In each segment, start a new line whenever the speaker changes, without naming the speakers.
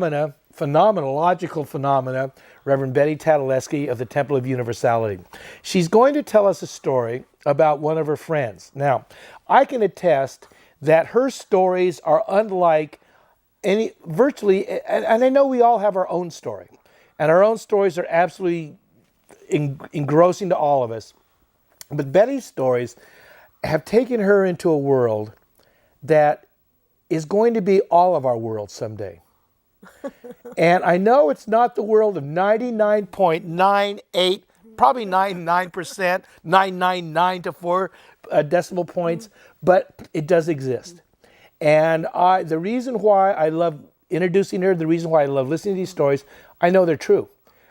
Phenomenological phenomena, Reverend Betty Tatalajski of the Temple of Universality. She's going to tell us a story about one of her friends. Now, I can attest that her stories are unlike virtually, and I know we all have our own story, and our own stories are absolutely engrossing to all of us. But Betty's stories have taken her into a world that is going to be all of our worlds someday. And I know it's not the world of 99.98, probably 99%, 999 to 4 decimal points, but it does exist. And the reason why I love introducing her, the reason why I love listening to these stories, I know they're true.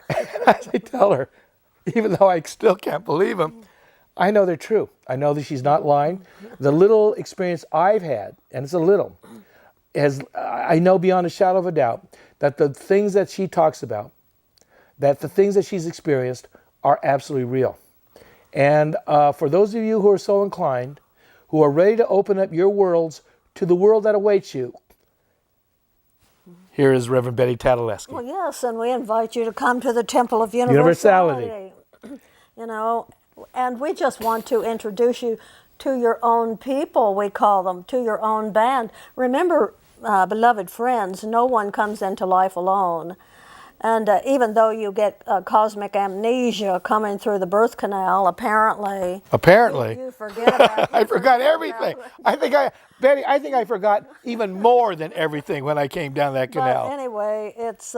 As I tell her, even though I still can't believe them, I know they're true. I know that she's not lying. The little experience I've had, and it's a little, I know beyond a shadow of a doubt that the things that she talks about, that the things that she's experienced are absolutely real. And for those of you who are so inclined, who are ready to open up your worlds to the world that awaits you, here is Reverend Betty Tatalajski.
Well, yes, and we invite you to come to the Temple of Universality. You know, and we just want to introduce you to your own people, we call them, to your own band. Remember, beloved friends, no one comes into life alone. And even though you get cosmic amnesia coming through the birth canal, apparently you forget about
I forgot everything. Betty, I think I forgot even more than everything when I came down that canal.
But anyway, it's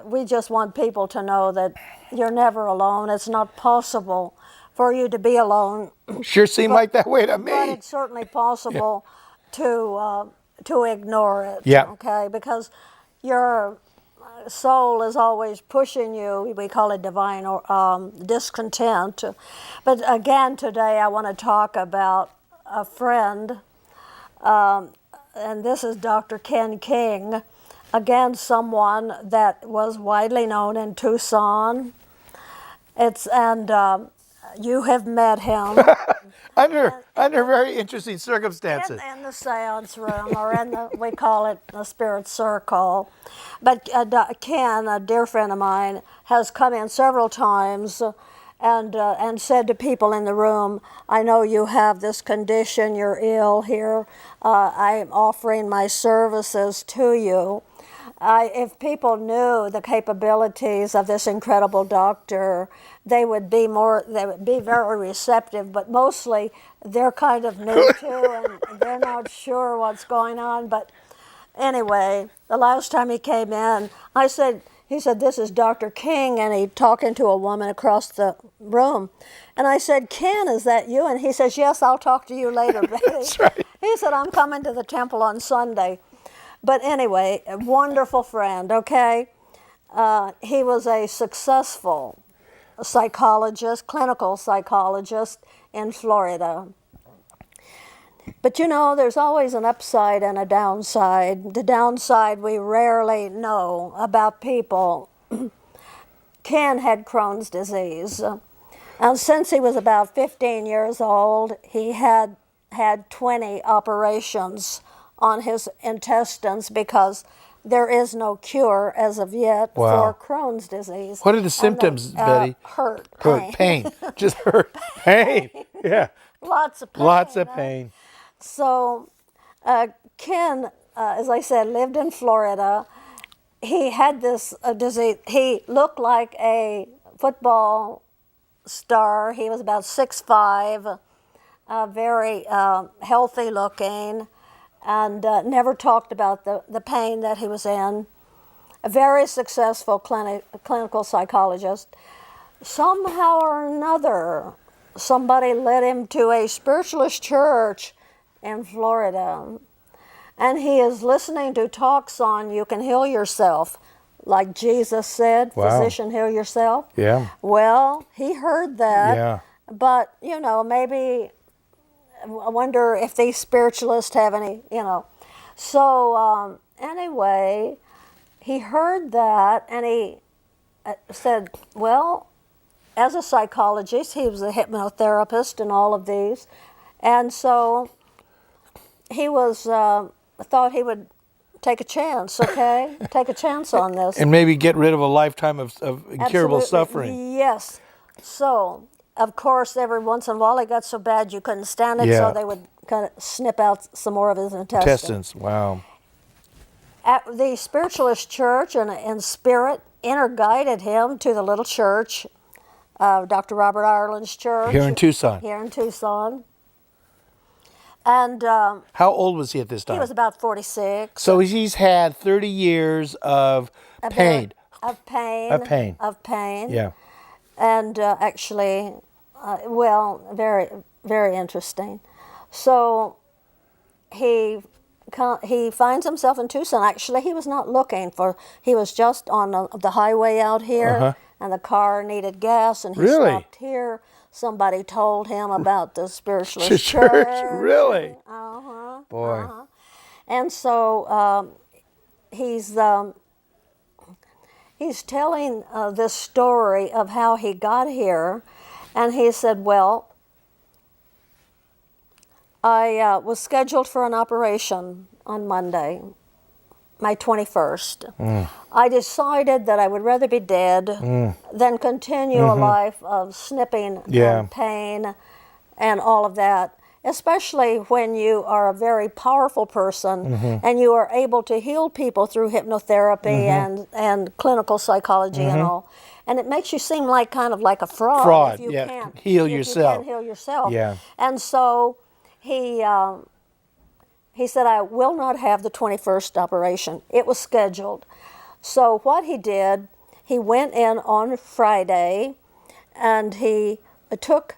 we just want people to know that you're never alone. It's not possible for you to be alone.
Sure seemed like that way to me.
But it's certainly possible to ignore it.
Yeah.
Okay, because your soul is always pushing you. We call it divine discontent. But again, today I want to talk about a friend, and this is Dr. Ken King. Again, someone that was widely known in Tucson. You have met him.
under very interesting circumstances.
In the seance room, or we call it the spirit circle. But Ken, a dear friend of mine, has come in several times and said to people in the room, I know you have this condition, you're ill here, I'm offering my services to you. If people knew the capabilities of this incredible doctor, they would be very receptive, but mostly they're kind of new too, and they're not sure what's going on. But anyway, the last time he came in, he said, this is Dr. King, and he talking to a woman across the room. And I said, Ken, is that you? And he says, yes, I'll talk to you later, Betty.
That's right.
He said, I'm coming to the temple on Sunday. But anyway, a wonderful friend, okay? He was a successful psychologist, clinical psychologist in Florida. But you know, there's always an upside and a downside. The downside we rarely know about people. Ken had Crohn's disease. And since he was about 15 years old, he had 20 operations on his intestines because there is no cure as of yet for Crohn's disease.
What are the symptoms, Betty?
Hurt,
pain. Just hurt, pain. Yeah.
Lots of pain.
Lots of pain.
So Ken, as I said, lived in Florida. He had this disease. He looked like a football star. He was about 6'5", very healthy looking, and never talked about the pain that he was in. A very successful clinical psychologist. Somehow or another, somebody led him to a spiritualist church in Florida. And he is listening to talks on you can heal yourself. Like Jesus said, physician, heal yourself.
Yeah.
Well, he heard that.
Yeah.
But, you know, maybe I wonder if these spiritualists have any, you know. So anyway, he heard that and he said, well, as a psychologist, he was a hypnotherapist and all of these. And so he was, thought he would take a chance, okay? Take a chance on this.
And maybe get rid of a lifetime of incurable
Absolutely.
suffering.
Yes. So, of course, every once in a while it got so bad you couldn't stand it,
Yeah.
so they would kind of snip out some more of his intestines.
Intestines. Wow.
At the spiritualist church and spirit interguided him to the little church, Dr. Robert Ireland's church.
Here in Tucson.
Here in Tucson. And
How old was he at this time?
he was about 46.
So he's had 30 years of pain.
Of pain.
Of pain.
Of pain.
Yeah.
And actually, well, very, very interesting. So he finds himself in Tucson. Actually, he was not looking for. He was just on the highway out here, and the car needed gas, and he
Really?
stopped here. Somebody told him about the spiritualist
Church. Really?
Uh-huh.
Boy.
Uh-huh. And so he's telling this story of how he got here, and he said, well, I was scheduled for an operation on Monday, my 21st. I decided that I would rather be dead than continue a life of snipping and pain and all of that, especially when you are a very powerful person and you are able to heal people through hypnotherapy and clinical psychology and all. And it makes you seem like kind of like a fraud if you can't
heal
if
yourself.
You can't heal yourself.
Yeah.
And so he said, I will not have the 21st operation. It was scheduled. So what he did, he went in on Friday and he took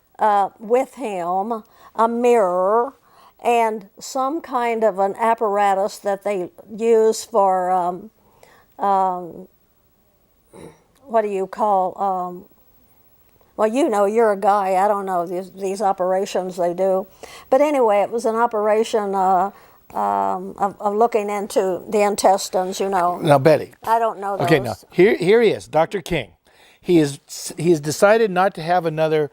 with him a mirror and some kind of an apparatus that they use for, what do you call, well, you know, you're a guy. I don't know these operations they do. But anyway, it was an operation of looking into the intestines, you know.
Now, Betty.
I don't know those.
Okay, now, here he is, Dr. King. He has decided not to have another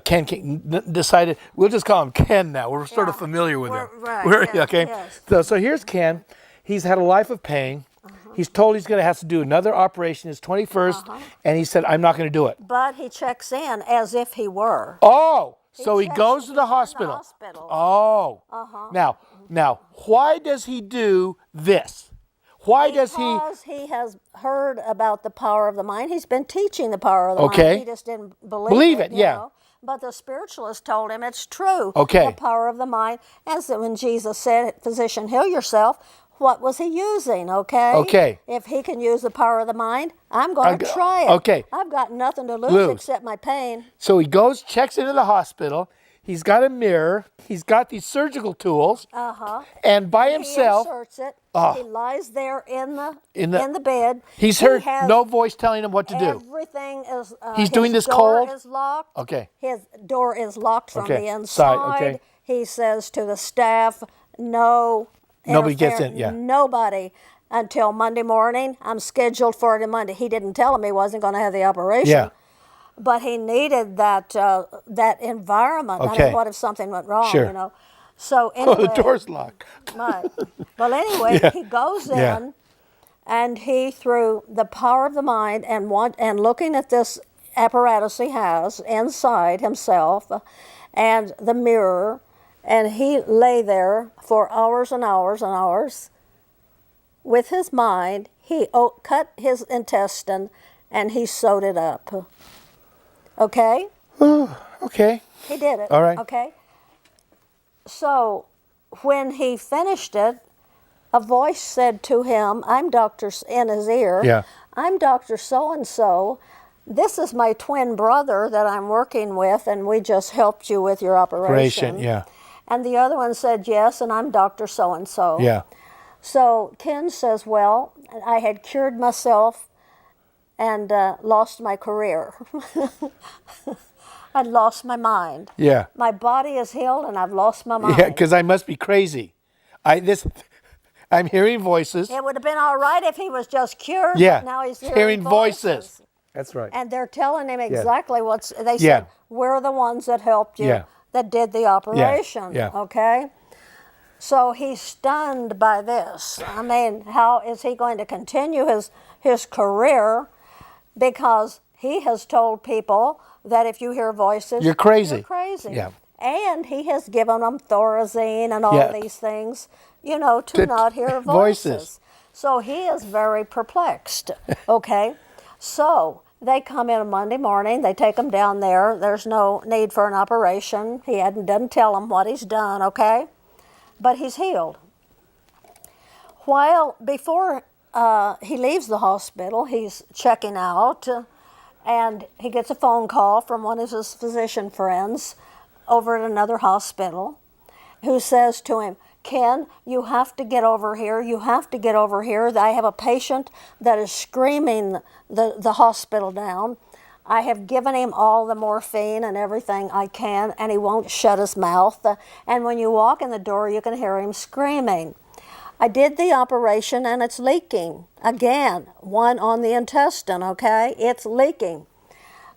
Ken King. Decided, we'll just call him Ken now. We're sort of familiar with him.
Right, yes,
okay?
yes.
So here's Ken. He's had a life of pain. He's told he's going to have to do another operation his 21st, and he said, I'm not going to do it.
But he checks in as if he were.
Oh, so he
checks
goes to
in
the
the
hospital.
hospital.
Oh. Now, why does he do this? Why does he?
Because he has heard about the power of the mind. He's been teaching the power of the
Okay.
mind. He just didn't
Believe it,
you
yeah.
know. But the spiritualist told him it's true.
Okay.
The power of the mind. As when Jesus said, physician, heal yourself, what was he using, okay?
Okay.
If he can use the power of the mind, I'm going to try it.
Okay.
I've got nothing to lose except my pain.
So he goes, checks into the hospital. He's got a mirror. He's got these surgical tools. And by himself,
He inserts it. He lies there in the bed.
He's
He
heard
has
no voice telling him what to do.
Everything is.
He's doing this
door
cold?
Is locked.
Okay.
His door is locked from
Okay.
the inside.
Side, okay.
He says to the staff, "No,
Nobody gets in, yeah.
Nobody until Monday morning. I'm scheduled for it on Monday." He didn't tell him he wasn't going to have the operation.
Yeah.
But he needed that environment. I
Okay.
mean, what if something went wrong?
Sure.
You know. So
Oh,
anyway,
the door's locked.
right. Well, anyway, he goes in,
Yeah.
and he, through the power of the mind and looking at this apparatus he has inside himself, and the mirror, and he lay there for hours and hours and hours. With his mind, he cut his intestine, and he sewed it up. Okay.
Okay.
He did it.
All right.
Okay. So when he finished it, a voice said to him, in his ear,
Yeah.
I'm Dr. So-and-so. This is my twin brother that I'm working with, and we just helped you with your operation.
Yeah.
And the other one said, yes, and I'm Dr. So-and-so.
Yeah.
So Ken says, well, I had cured myself and lost my career. I'd lost my mind.
Yeah.
My body is healed and I've lost my mind.
Yeah, because I must be crazy. I'm hearing voices.
It would have been all right if he was just cured,
Yeah.
but now he's
hearing voices. That's right.
And they're telling him exactly they
Yeah.
said, we're the ones that helped you,
Yeah.
that did the operation.
Yeah.
Okay? So he's stunned by this. I mean, how is he going to continue his career? Because he has told people that if you hear voices,
You're crazy.
You're crazy.
Yeah.
And he has given them Thorazine and all
Yeah.
these things, you know, to not hear voices. So he is very perplexed. Okay. So they come in Monday morning. They take him down there. There's no need for an operation. He doesn't tell them what he's done. Okay. But he's healed. Before he leaves the hospital, he's checking out, and he gets a phone call from one of his physician friends over at another hospital who says to him, Ken, you have to get over here. You have to get over here. I have a patient that is screaming the hospital down. I have given him all the morphine and everything I can, and he won't shut his mouth. And when you walk in the door, you can hear him screaming. I did the operation, and it's leaking. Again, one on the intestine, okay? It's leaking.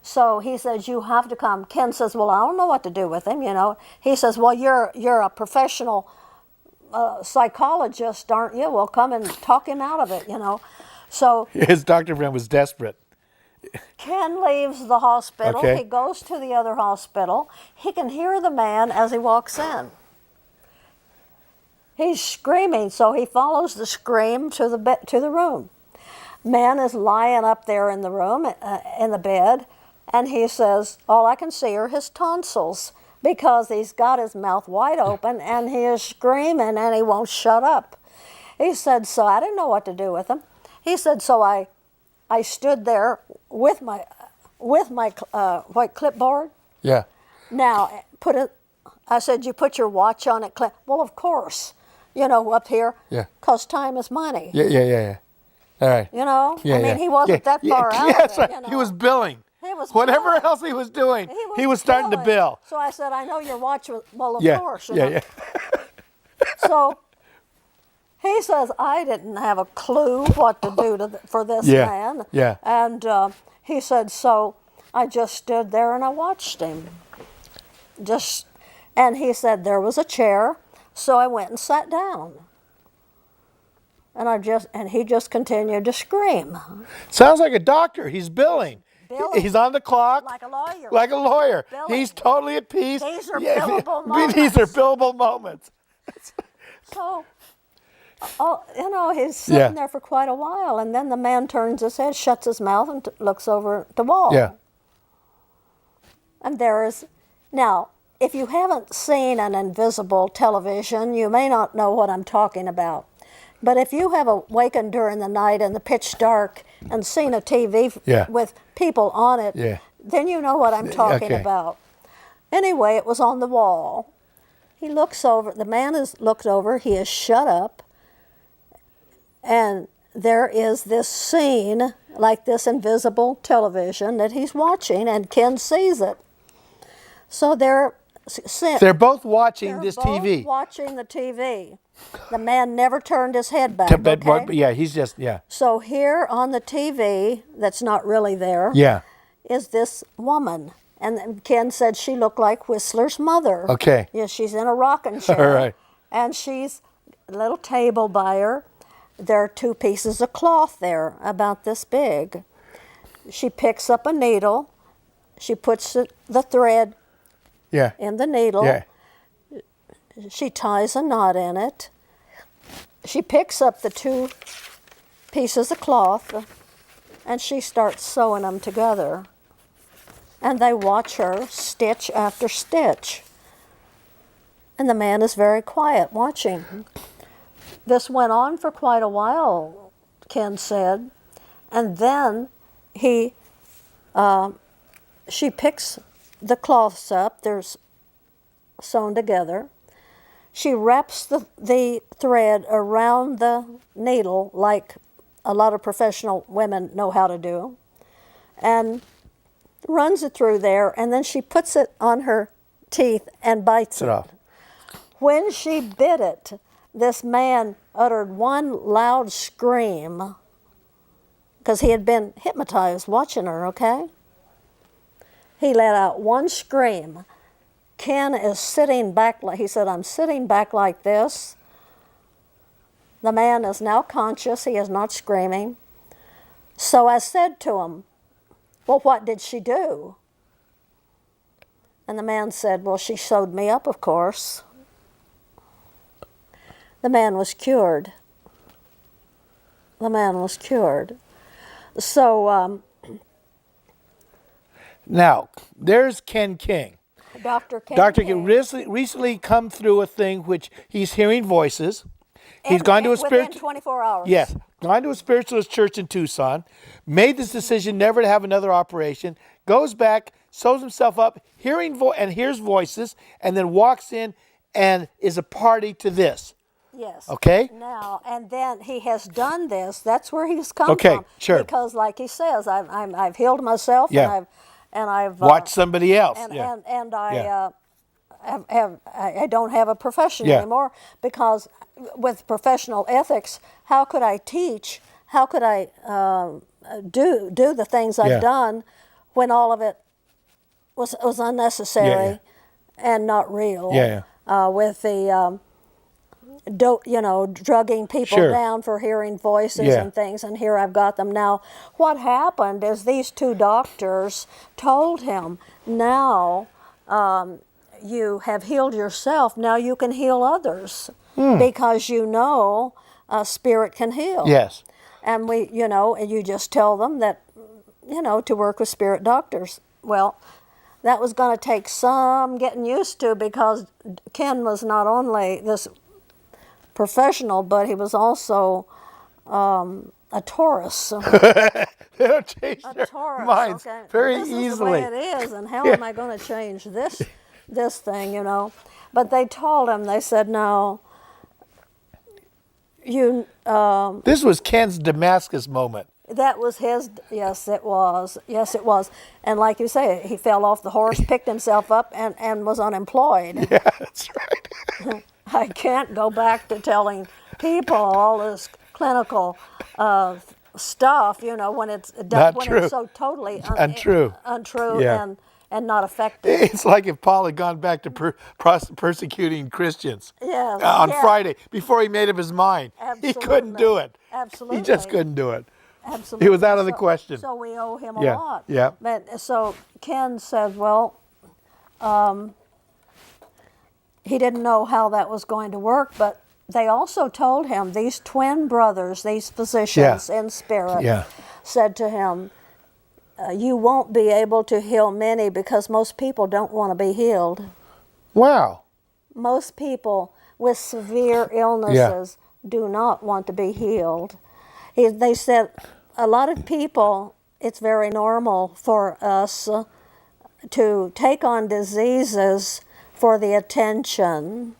So he says, you have to come. Ken says, well, I don't know what to do with him, you know. He says, well, you're a professional psychologist, aren't you? Well, come and talk him out of it, you know. So
His doctor friend was desperate.
Ken leaves the hospital.
Okay.
He goes to the other hospital. He can hear the man as he walks in. He's screaming, so he follows the scream to the room. Man is lying up there in the room, in the bed, and he says, all I can see are his tonsils, because he's got his mouth wide open and he is screaming and he won't shut up. He said, so I didn't know what to do with him. He said, so I stood there with my white clipboard.
Yeah.
Now, I said, you put your watch on it. Well, of course, you know, up here,
Yeah.
because time is money.
Yeah. All right.
You know,
Yeah,
I mean, he wasn't that far out
Yeah,
of
that's
it.
right.
You know?
He was billing.
He was
Whatever
billing.
else he was doing, he was starting to
billing.
bill.
So I said, I know your watch was, well, of
Yeah.
course.
Yeah.
So he says, I didn't have a clue what to do for this
Yeah.
man.
Yeah.
And he said, so I just stood there and I watched him. And he said, there was a chair, so I went and sat down. And he just continued to scream.
Sounds like a doctor. He's billing.
Billing.
He's on the clock.
Like a lawyer.
Like a lawyer.
Billing.
He's totally at peace.
These are billable moments.
These are billable moments.
So, you know, he's sitting
Yeah.
there for quite a while, and then the man turns his head, shuts his mouth, and looks over the wall.
Yeah.
And now, if you haven't seen an invisible television, you may not know what I'm talking about. But if you have awakened during the night in the pitch dark and seen a TV
Yeah.
with people on it,
Yeah.
then you know what I'm talking
Okay.
about. Anyway, it was on the wall. He looks over, the man is looked over, he is shut up, and there is this scene, like this invisible television that he's watching, and Ken sees it. So they're
both watching this
both
TV.
watching the TV. The man never turned his head back, okay?
Yeah, he's just, yeah.
So here on the TV, that's not really there,
Yeah.
is this woman. And Ken said she looked like Whistler's mother.
Okay.
Yeah, she's in a rocking chair.
All right.
And she's a little table by her. There are two pieces of cloth there, about this big. She picks up a needle. She puts the thread
Yeah.
in the needle.
Yeah.
She ties a knot in it. She picks up the two pieces of cloth and she starts sewing them together. And they watch her stitch after stitch. And the man is very quiet watching. This went on for quite a while, Ken said. And then she picks the cloths up, they're sewn together. She wraps the thread around the needle like a lot of professional women know how to do, and runs it through there, and then she puts it on her teeth and bites it.
off.
When she bit it, this man uttered one loud scream because he had been hypnotized watching her, okay? He let out one scream, Ken is sitting back, he said, I'm sitting back like this. The man is now conscious. He is not screaming. So I said to him, well, what did she do? And the man said, well, she sewed me up, of course. The man was cured. The man was cured. So
Now, there's Ken King.
Dr. Ken
Dr.
King.
King recently come through a thing which he's hearing voices. He's gone to a
within
spiritual
24 hours.
Yes, gone to a spiritualist church in Tucson, made this decision never to have another operation, goes back, sews himself up, and hears voices, and then walks in and is a party to this.
Yes.
Okay?
Now, and then he has done this. That's where he's come
Okay,
from.
sure.
Because, like he says, I've healed myself,
Yeah.
and I've
Watch somebody else.
and
Yeah.
and I
Yeah.
I don't have a profession
Yeah.
anymore, because with professional ethics, how could I teach? How could I do the things I've
Yeah.
done when all of it was unnecessary
Yeah, yeah.
and not real?
Yeah,
With the drugging people
Sure.
down for hearing voices
Yeah.
and things, and here I've got them now. What happened is these two doctors told him, now you have healed yourself, now you can heal others, because a spirit can heal.
Yes.
And you just tell them that, to work with spirit doctors. Well, that was going to take some getting used to, because Ken was not only this professional, but he was also a Taurus.
They don't change
A
their
Taurus,
minds
okay.
very
this
easily.
is the way it is, and how am I going to change this thing, But they told him, they said, no,
This was Ken's Damascus moment.
that was his, yes, it was. Yes, it was. And like you say, he fell off the horse, picked himself up, and was unemployed.
Yeah, that's right.
I can't go back to telling people all this clinical stuff, when it's
true.
it's so totally
Untrue.
untrue
Yeah.
and not effective.
It's like if Paul had gone back to persecuting Christians
Yes,
on
yeah.
Friday before he made up his mind. He couldn't
Absolutely.
do it.
Absolutely.
He just couldn't do it.
Absolutely.
He was out of the question.
So we owe him a
Yeah,
lot.
yeah.
But so Ken said, well, he didn't know how that was going to work, but they also told him, these twin brothers, these physicians in spirit,
Yeah.
said to him, you won't be able to heal many, because most people don't want to be healed.
Wow.
Most people with severe illnesses do not want to be healed. They said, a lot of people, it's very normal for us to take on diseases for the attention.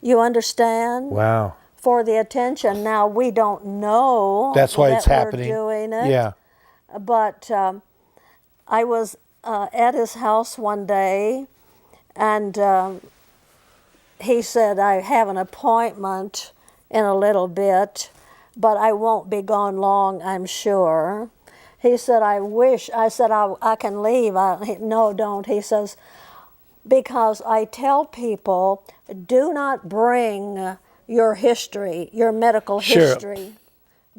You understand?
Wow.
For the attention. Now, we don't know
That's why
that
it's happening.
we're doing it.
Yeah.
But I was at his house one day, and he said, I have an appointment in a little bit, but I won't be gone long, I'm sure. He said, I said, I can leave. No, don't. He says, because I tell people, do not bring your history, your medical
Sure.
history.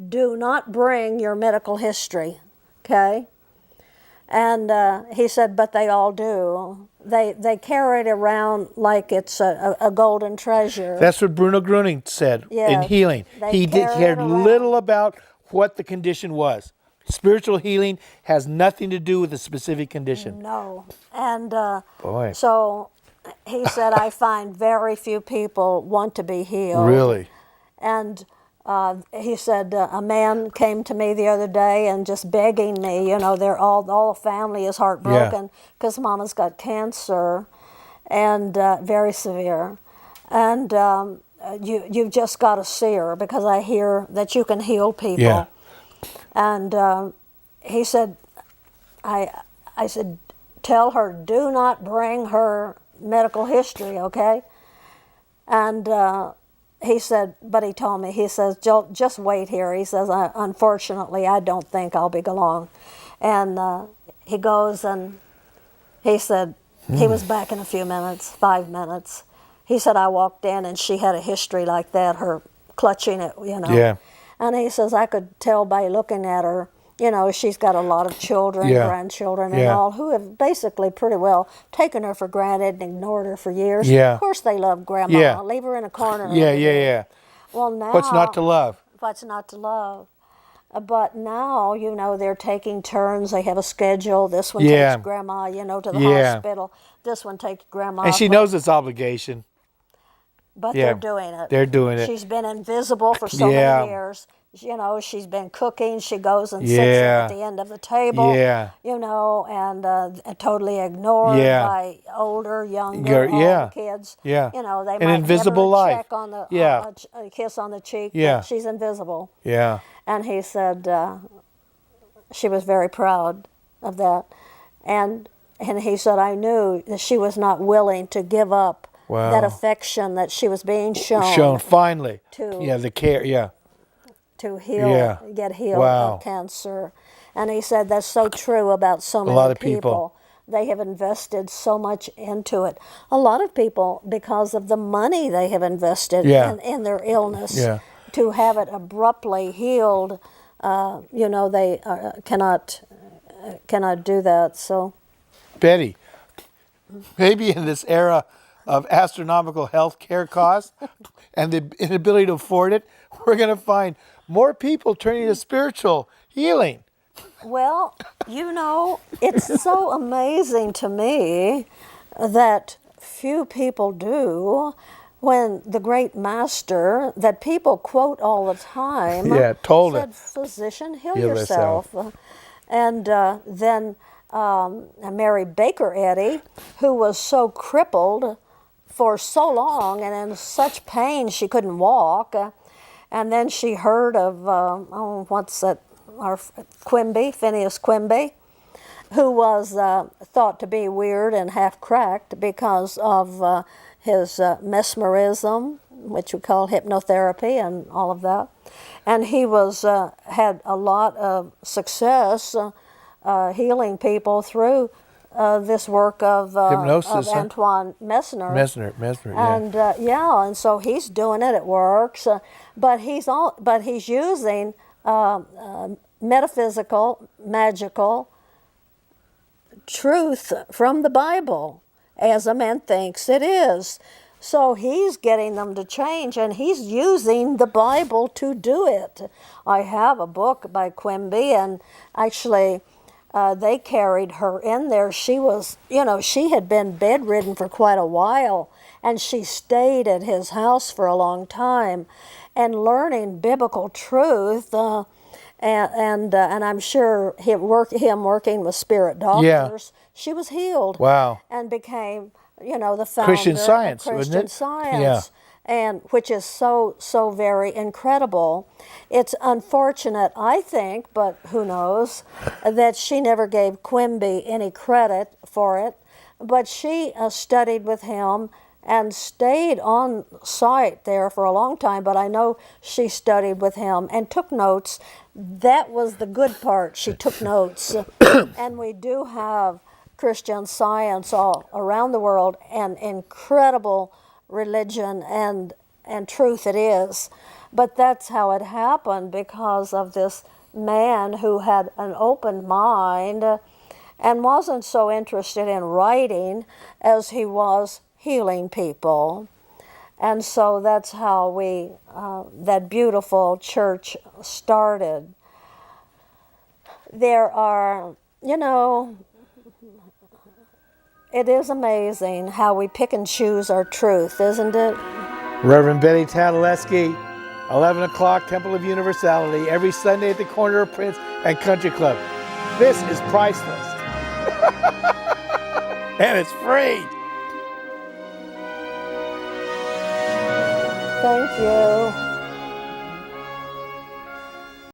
Do not bring your medical history, okay? And he said, but they all do. They carry it around like it's a golden treasure.
That's what Bruno Gruning said in
Yeah,
healing.
they
He
carry it
cared
around.
little about what the condition was. Spiritual healing has nothing to do with a specific condition.
No. And
Boy.
so he said, I find very few people want to be healed.
Really?
And he said, a man came to me the other day and just begging me, they're all the family is heartbroken because Mama's got cancer, and very severe. And you've just got to see her, because I hear that you can heal people.
Yeah.
And he said, I said, tell her, do not bring her medical history, okay? And he said, but he told me, he says, just wait here. He says, unfortunately, I don't think I'll be long. And he goes and he said, He was back in a few minutes, 5 minutes. He said, I walked in and she had a history like that, her clutching it, you know.
Yeah.
And he says, I could tell by looking at her, you know, she's got a lot of children,
Yeah.
grandchildren and
Yeah.
all, who have basically pretty well taken her for granted and ignored her for years.
Yeah.
Of course they love Grandma.
Yeah.
Leave her in a corner.
Yeah,
over
yeah,
there.
yeah.
Well, now...
What's not to love?
What's not to love? But now, you know, they're taking turns. They have a schedule. This one
Yeah.
takes Grandma, you know, to the
Yeah.
hospital. This one takes Grandma.
And she knows it's obligation.
But
Yeah.
they're doing it.
They're doing it.
She's been invisible for so
Yeah.
many years. You know, she's been cooking. She goes and
Yeah.
sits at the end of the table.
Yeah.
You know, and totally ignored
Yeah.
by older, younger, all
Yeah.
the kids.
Yeah.
You know, they
An
might
invisible
give her a
life.
check on the,
Yeah.
a kiss on the cheek. but
Yeah.
she's invisible.
Yeah.
And he said she was very proud of that. And he said, I knew that she was not willing to give up
Wow.
that affection that she was being
Shown finally.
To-
Yeah, the care. Yeah.
to heal,
Yeah.
get healed
Wow.
of cancer. And he said that's so true about so many
lot of people.
They have invested so much into it. A lot of people, because of the money they have invested
Yeah.
in their illness,
Yeah.
to have it abruptly healed, you know, they cannot do that. So,
Betty, maybe in this era of astronomical health care costs and the inability to afford it, we're going to find more people turning to spiritual healing.
well, you know, it's so amazing to me that few people do when the great master that people quote all the time
Yeah, told
said,
it.
physician, heal
Heal
yourself. And then Mary Baker Eddy, who was so crippled for so long and in such pain she couldn't walk, and then she heard of, what's that, our Phineas Quimby, who was thought to be weird and half cracked because of his mesmerism, which we call hypnotherapy and all of that. And he was had a lot of success healing people through this work of
Hypnosis, huh?
Antoine Mesmer.
Mesmer, yeah.
And and so he's doing it. It works, but he's using metaphysical, magical truth from the Bible, as a man thinks it is. So he's getting them to change, and he's using the Bible to do it. I have a book by Quimby, and actually they carried her in there. She was, she had been bedridden for quite a while, and she stayed at his house for a long time and learning biblical truth. And I'm sure him working with spirit doctors, she was healed.
Wow.
And became, the founder
Christian Science,
of Christian
wasn't it?
Science.
Yeah.
And which is so very incredible. It's unfortunate, I think, but who knows, that she never gave Quimby any credit for it. But she studied with him and stayed on site there for a long time, but I know she studied with him and took notes. That was the good part. She took notes. And we do have Christian Science all around the world, and incredible religion and truth it is. But that's how it happened, because of this man who had an open mind and wasn't so interested in writing as he was healing people. And so that's how that beautiful church started. There are, it is amazing how we pick and choose our truth, isn't it?
Reverend Betty Tatalajski, 11 o'clock, Temple of Universality, every Sunday at the corner of Prince and Country Club. This is priceless. And it's free.
Thank you.